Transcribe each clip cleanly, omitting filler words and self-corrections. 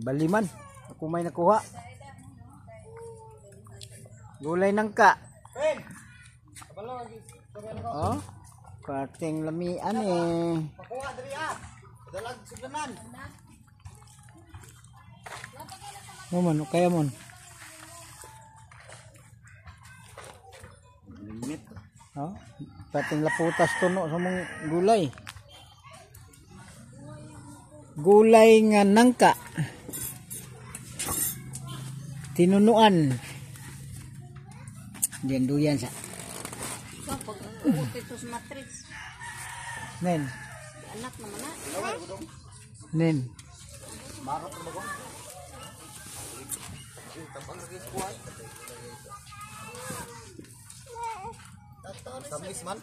Baliman. Ako may nakuha. Gulay nangka. Oh, kating lamian eh. Pakuha diri ah. Dalag sugdanan. Oh man, kaya mon. Limit. Oh, kating laputas tuno sa mong gulay. Gulay nga nangka. Tinunuan. Diyan duyan sa. So, pag uot ito sa matrix, Nen. anak naman na. Nen. Marot na bago. Tapang lagi kuha. Tamis man.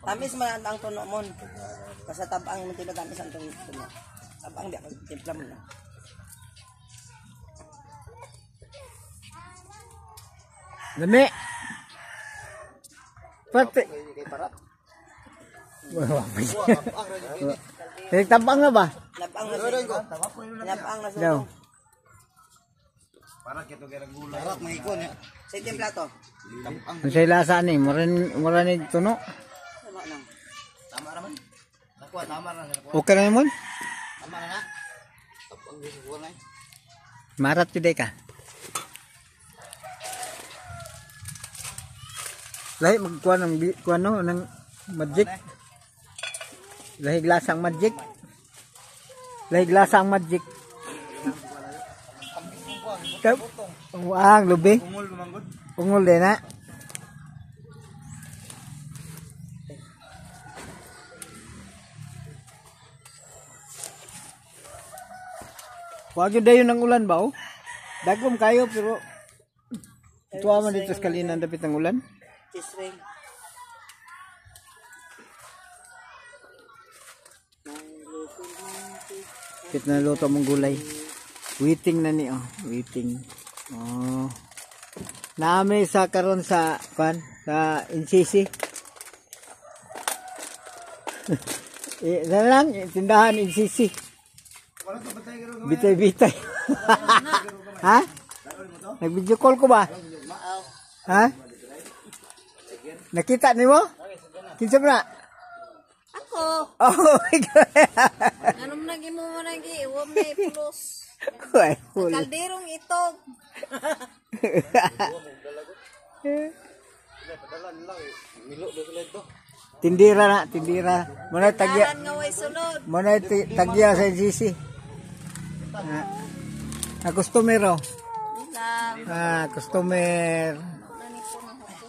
Tamis man ang tuno mon. Basta tabang mo tila tamis ang tuno. Tabang di ako timpla mo na. Lami. Pati. Kay parat. Wah, Ang rajin. tabang na ba? Labang na Doon ko. Labang na Daw. sa. Para kito kay gulay. Parat may ikon ya. Sa timpla to. Ang say lasa ni, mura ni tuno. Tama na. Tama naman. Nakuha tama na nakuha. Okay na mon? Tama na na. Tapang gusto ko na. Marat piday ka. Lahi magkuha ng magic. Lahi glasang magic. Lahi glasang magic. Tap. Ang lubi. Ungol lumanggod. Ungol din na. Wag yun dayon ng ulan ba oh? Dagom kayo pero tuwa man dito sa kalinan dapit ng ulan. Chisring. Kit na luto mong gulay. Waiting na ni oh, waiting. Oh. Naami sa karon sa sa NCC. Lang tindahan NCC. Bitay-bitay. Ha? Nag-video call ko ba? Ha? Nakita ni mo? Kinsa ba na? Ako! Oh my God. Anong naging mo lagi? Huwag may plus. Ay, huli. Kalderong itog. Tindira na, tindira. Muna tagya. Tahan nga way sunod. Muna tagya sa NCC. Customer oh. Lang. Customer. Nani po na ako.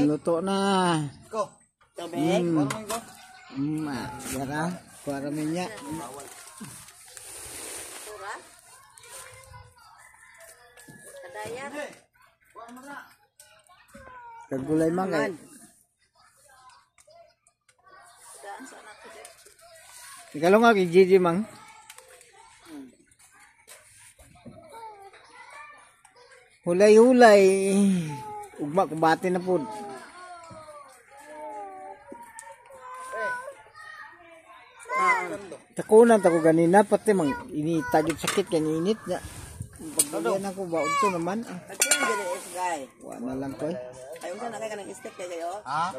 Luto na. Ko. Tubig. Yara, para minyak. Tura. Kadayat. Kagulay man kay. Daan sa anak ko dyan. Ikalo nga kay Gigi mang. Hulay-hulay. Ugma kumbati na pud. Takunan tako ganina pati mang initagit sakit kay init nya. Pagbuyan ako ba ugto naman. At yung dili is guy. Wa na lang ko. Ay unsa na kay kanang stick kay kayo? Ha?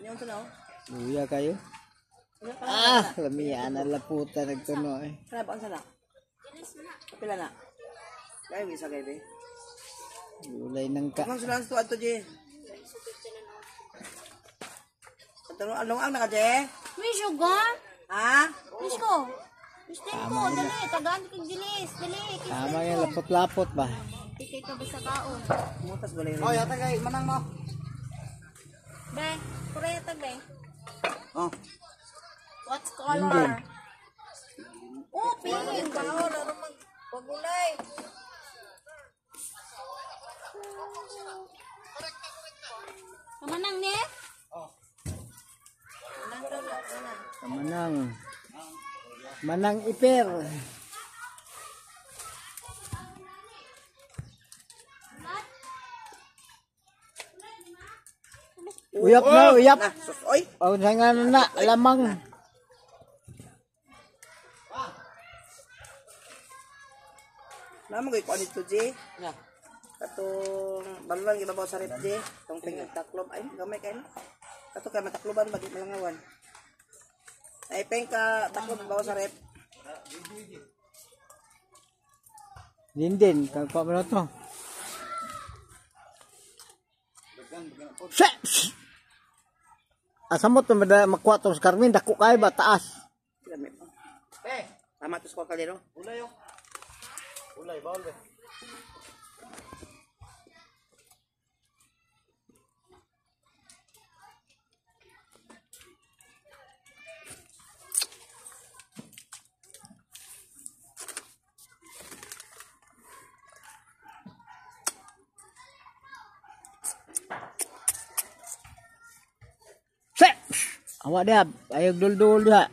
Yung unsa no? Luya kayo. Lamian na laputa nagtuno eh. Kana ba unsa na? Pila na? Kaya bisa kay be. Gulay nangka. Mang sulan to ato je. Ano ang naka je? May sugar? Ha? Miss ko. Miss ko. Dali. Tagaan kang dilis. Dali. Tama yan, lapot-lapot ba? Tikay ka ba sa kaon? Mutas balay rin. Oh, yata kay manang mo. Be. Kuraya tag be. Oh. What color? Oh, pink. Bao. Laro magpagulay. Kamanang ni? Manang. Manang iper. Uyap na, uyap. Oy. Oh, nga na, lamang. Namo gay ko dito, G. Yeah. Katong balulan gibabaw sa rep, G. Tong taklob ay gamay kay. Kato kay matakloban bagi malangawan. Ay peng ka taklob babaw sa rep. Din, kagpa mo na to. Shit! Asa mo ito makuha ito sa Carmen, dako kayo ba, taas? Gamay pa. Tama to sa kalero. Ulay yo. Ulay bawal be. Shit! Awak dia, ayo dul-dul dia.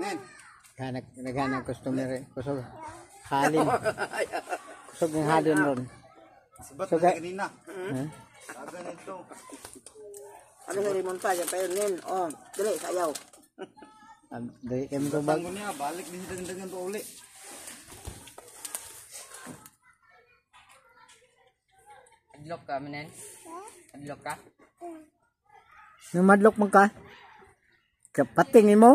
Nen. Naghanap customer, kusog halin. Kusog ng halin ron. Sibat So, na kanina. Huh? Aga nito. Ano nga rimon pa dyan pa yun, Nin? Oh, dali, sayaw. Dari kami tubag. Tanggo niya, balik din dagan pa uli. Adlock ka, manen? Adlock ka? Nung madlok mo ka? Kapatingin mo?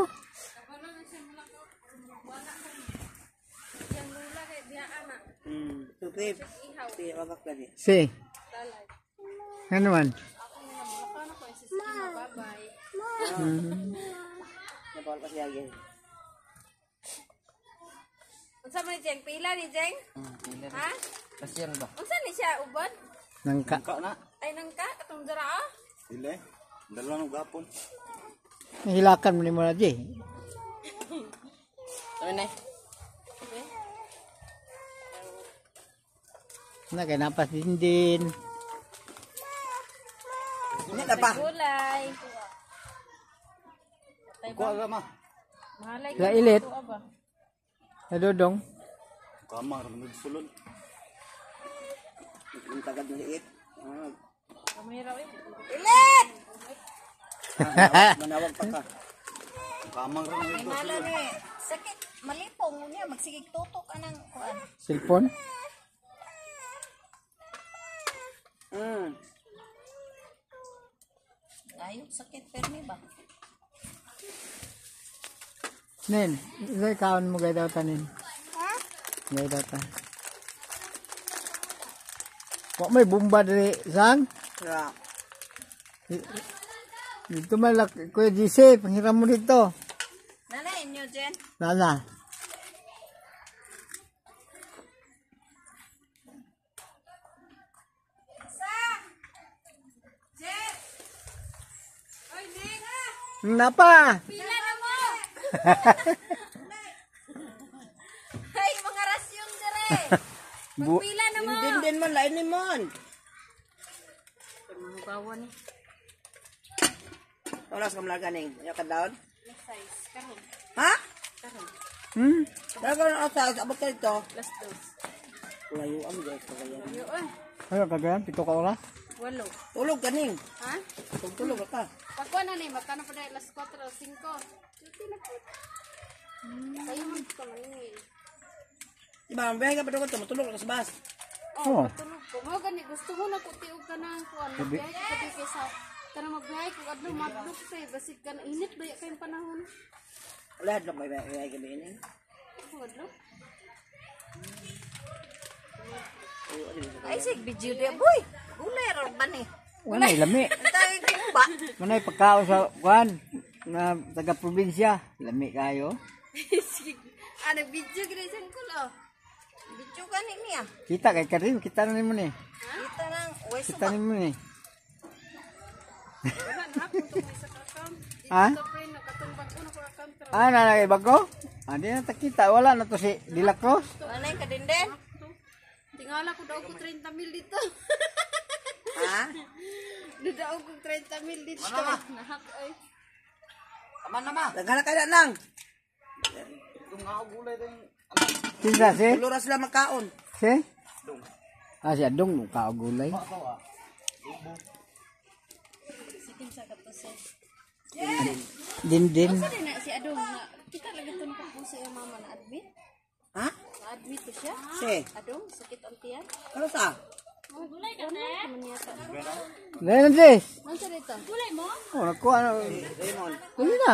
Supreme. Sige, wagak lagi. Si. Ano man? Napawal pa siya again. Unsa man Jeng? Pila ni Jeng? Ha? Kasyan ba? Unsa ni siya ubod? Nangka. Ka na. Ay nangka katong dira ah. Dili. Dalawa ng gapon. Hilakan mo ni mo na di. Ano na? Na kay napas din. Hindi na pa. Gulay. Kuha ka ma. Mahalay La ilit. to ba? Nadodong. Kamar nagsulod. Ang tagad ng liit. Kamay raw eh. Ilit! Manawag pa ka. Kamar ra Ay nagsulod. mala ni sakit malipong niya magsigig tutok anang kuan. Cellphone. Ayok sakit permi ba? Nen, ilay kaon mo gay daw tanin. Ha? Gay daw ta. Wa may bomba diri sang. Yeah. Dito malak Kuya GC, panghiram mo dito. Nana inyo Jen. Nana. Napa? Pila na mo. Ay mga rasyon dire. Magpila na mo. Din man, lain ni mon. Mga bawa ni. Oras ka malaga ning. Ayaw ka daon? Size karon. Ha? Hmm? Dago na asa, abot ka dito. Plus dos. Layo ang guys, kagayan. Yo ay. Ano kagayan? Pito ka oras? Walo. Tulog ka ning. Ha? Tulog ka. Pagkuha na ni, magkano pa dahil alas 4 o 5. Duty na po. Kayo man ito maningil. Diba, ang biyahe ka pa doon, matulog ka sa bus. Oo. Matulog ko. Mga gani, gusto mo na kutiog ka na ang kuhan. Magbiyahe ka pati kaysa, kana magbiyahe ko, adlo, madlok kayo. Basig ka na, init ba kayong panahon? Wala, hadlok may biyahe ka biyahe ning. Ako, adlo? Ay, sig, video dia, boy. Gulay, ron ba ni? Wala lami. Ang tawag ko ba? Manay pagkaon sa kuan na taga probinsya. Lami kayo. Sige. Nag-video ginasan ko lo. Video ka ni niya. Kita kay Karim, kita na nimo ni. Kita nang, uy, Kita nimo ni. wala na ako itong isa ka account. Ha? Ito friend, nakatumbang ko na ko account. Pero Ah, nanay bago? Ah, di na takita. Wala na to si Dila Cruz. Anay ka din din? Tingala ko daw ko 30 mil dito. Ha? Daw ko 30 mil dito. Nahak ay. Aman na ma. Naghanap ka na lang. Itong nga gulay din. Kinsa si? Tulura sila magkaon. Si? Ah, si Adong, kaagulay. Din. Sa din na si Adong na kita lagi tun ko po sa iyang mama na admit. Ha? Na-admit ko siya. Si. Adong, sakit ang tiyan. Ano sa? Gulay ka na. Naman yata. Ngayon, Jess. Ano sa dito? Gulay mo? Oh, nakuha na. Raymond. Hindi na.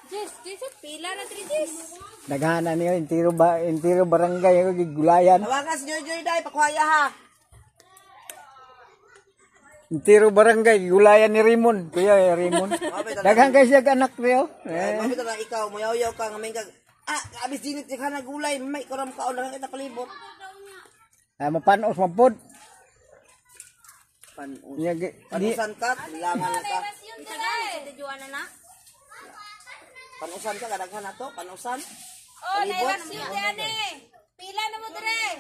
Jess, pila na 3 days. Naghahanap niyo, intiro barangay, ako gigulayan. Tawagan si Joy Day, pakuhaya ha. Intiro barangay, gigulayan ni Raymond. Kuya, Raymond. Daghan kayo siya anak niyo. Mabito na ikaw, muyaw-yaw ka, ngamin ka. Abis dinit ka na gulay, may karam kaon na kita palibot. Mapanos, mapod. Panusan ka, bilangan na ka. Panusan ka, kadaghan na to, panusan. Oh, naiwas yun, Dani. Pila na mo dire.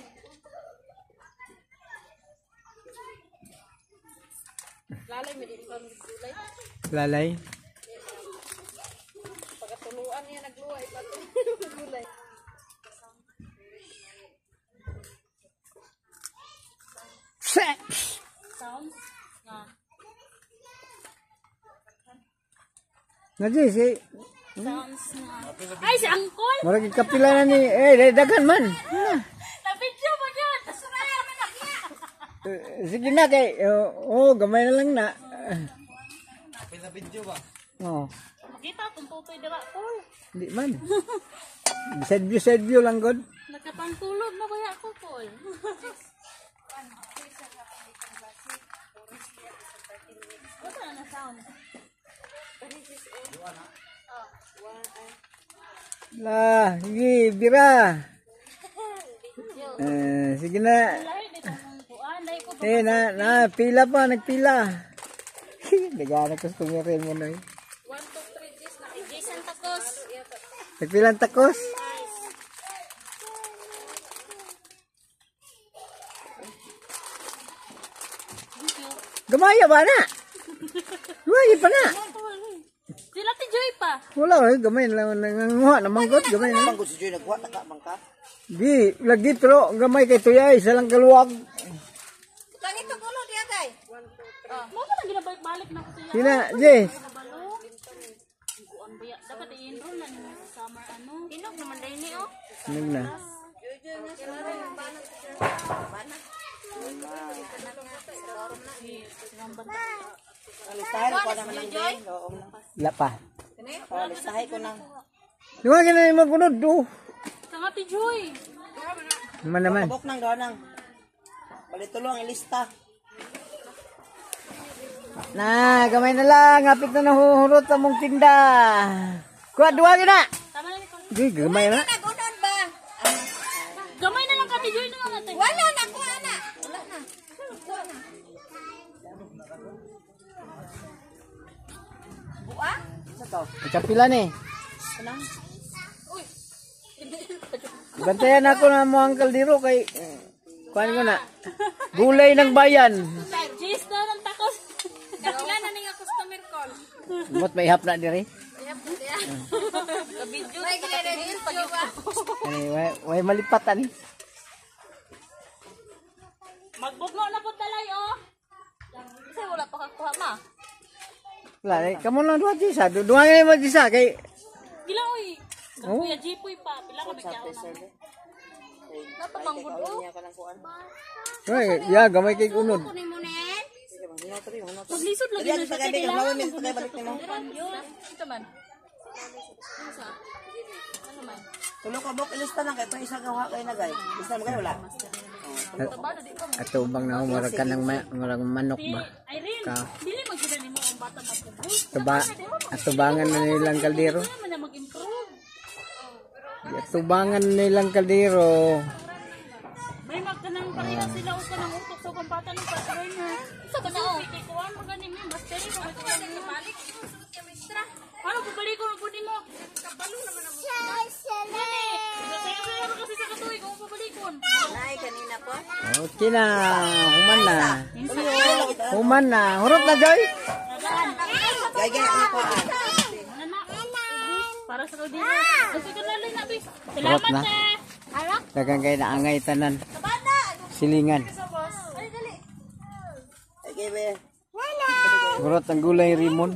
Lalay, may din kami gulay. Lalay. Pagkatuluan niya nagluway pa ito. Gulay. Sounds? Nanti si Sounds nga. Ay, si Angkol! Marag kapila na ni daghan man. Na-video mo yun! Sige na kay gamay na lang na. Pila video ba? Oh, Makita, kung tutoy dira ko. di man. Side view lang god. Nakapantulog na kaya ako, Paul. Ano na sound? La, sige, bira. Sige na. Pila pa, nagpila. Nagana ko sa rin mo na 1, 2, 3, eh. Jess na. Jason Takos. Nagpilang takos. Gamaya ba na? Gamaya pa na. Sila ti Joy pa. Wala gamay lang nanganguha naman god, gamay na. Bangko si Joy nagkuha, taka bangka. Di, lagi pero gamay kay tuya isa lang kaluwag. Kani to kulo diya kay. Mo pa lagi na balik na ko siya. Sina, Jess. Kuan baya dapat i-enroll na ni summer ano. Inog naman dai ni oh. Ano na? Listahin ko naman ng Joy. Wala pa. Listahin ko na. Luwagin na yung magunod do. Kanga ti Joy. Naman. Kabok nang gawa nang. Balitulong ilista. Na, gamay na lang. Hapit na nahuhurot ang mong tinda. Kuha, duwagin na. Tama na ni ko. Di, gamay na. Nagunon ba? Gamay na lang ka ti Joy na mga tay. Wala na kuha na. Wala na. Kuha na. Buwa? Sa to. Kapila ni. Kanang. Bantayan ako na mo ang kaldero kay kuhan ko na. Gulay ng bayan. Jess na ng takos. Kapila na ni nga customer call. Mot may hap na diri. Ka-video. May gina-review pa. Ani, way malipatan. Magbugno na po talay oh. Kasi wala pa kakuha ma. Wala, kamo lang duwa disa. Duwagin mo disa kay Gila oy. Oh. Kuya Jipoy pa. Pila ka bigyan na. Napamanggod oh. Niya ka ng kuan. ya gamay kay unod. Kunin mo nen. Maglisod Maglisod lagi Diyan na sa sa gabi ka kailangan. mawin sa balik nimo. Ito man. Ano man? Tulo ka bok ilista na kay pa isa gawa kay nagay. Isa mo kay wala. Ato bang na umarag ka ng marag manok ba? Irene, Ka. dili mo gina nimo ang bata magpugos. Atubangan na nilang kaldero. Ano man na mag-improve. Atubangan na nilang kaldero. May magkanang pareha sila o kanang utok sa kumpata ng partner. Sa kanao. Kay kuwan mo ganin mi mas dali ko balik. Ano pabalik ko pudi mo? Kabalo naman ang kasi sa katuig kung pabalikon. Nay kanina po. Okay na. Human na. Human na. Hurot na, Joy. Gay ni po. Para sa kaldero. Kasi kanalay na bis. Hurot Salamat na. sa. Dagang kayo na angay tanan. silingan. Ay, kebe. Gurot ang gulay rimon.